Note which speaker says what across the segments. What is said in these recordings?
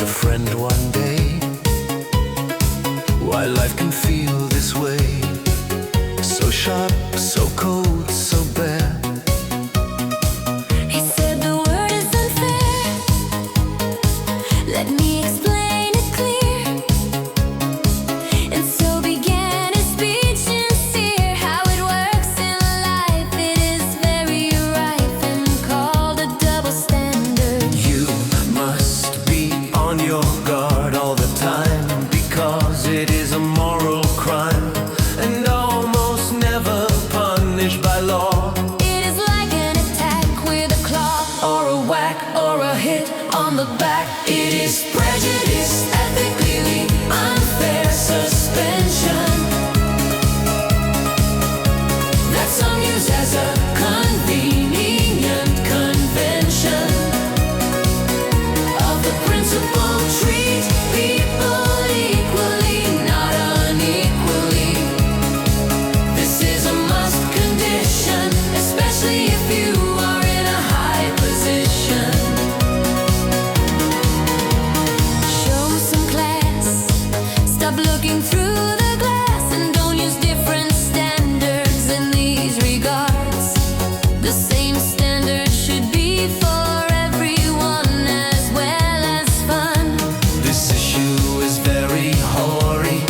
Speaker 1: a friend one day. Why life can feel this way, so sharp, so cold, so bare.
Speaker 2: He said the word is unfair. Let me explain it clear. And so began his speech sincere. How it works in life, it is very rife and called a double standard.
Speaker 1: You must be on your guard all the time, because it is a moral crime and almost never punished by law.
Speaker 2: It is like an attack with a claw, or a whack, or a hit on the back.
Speaker 1: It is prejudice, ethically unfair suspension that some use as a convenient convention of the principle: treat people equally, not unequally. This is a must condition, especially if you are in a high position.
Speaker 2: Show some class. Stop looking through the glass and don't use different standards in these regards. The same standard should be for everyone as well as fun.
Speaker 1: This issue is very hoary,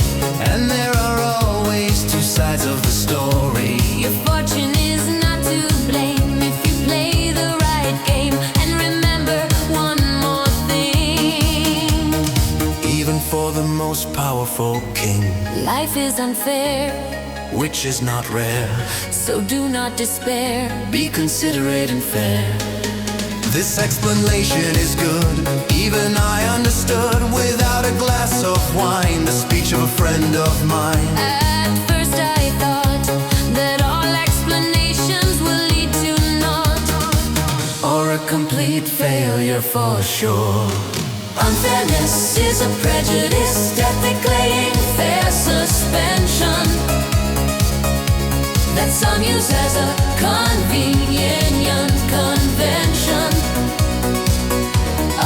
Speaker 1: and there are always two sides of the story.
Speaker 2: Your fortune is not to blame if you play the right game. And remember one more thing.
Speaker 1: Even for the most powerful king,
Speaker 2: Life is unfair,
Speaker 1: which is not rare,
Speaker 2: so do not despair.
Speaker 1: be considerate and fair. This explanation is good, even I understood without a glass of wine the speech of a friend of mine.
Speaker 2: At first I thought that all explanations will lead to naught,
Speaker 1: Or a complete failure for sure.
Speaker 2: unfairness is a prejudice that declaring fair suspension that some use as a convenient convention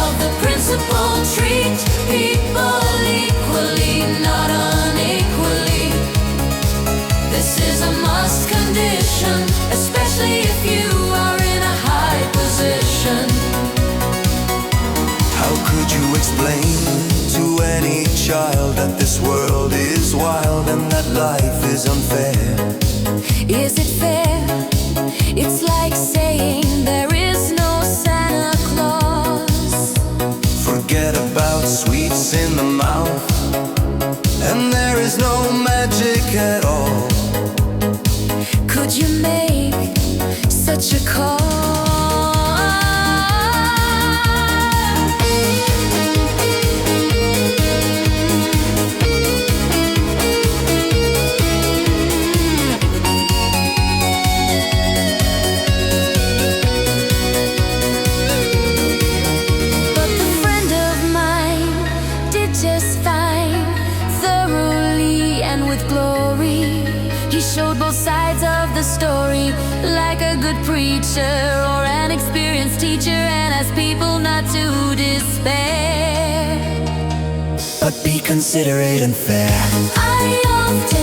Speaker 2: of the principle: treat people equally, not unequally. This is a must condition, especially if you are in a high position.
Speaker 1: How could you explain to any child that this world is wild and that life is unfair?
Speaker 2: Is it fair? It's like saying there is no Santa Claus.
Speaker 1: Forget about sweets in the mouth, and there is no magic at all.
Speaker 2: Could you make such a call? But the friend of mine did just fine, thoroughly and with glory. He showed both sides of the story, like a good preacher or an experienced teacher, and asked people not to despair.
Speaker 1: But be considerate and fair.
Speaker 2: I often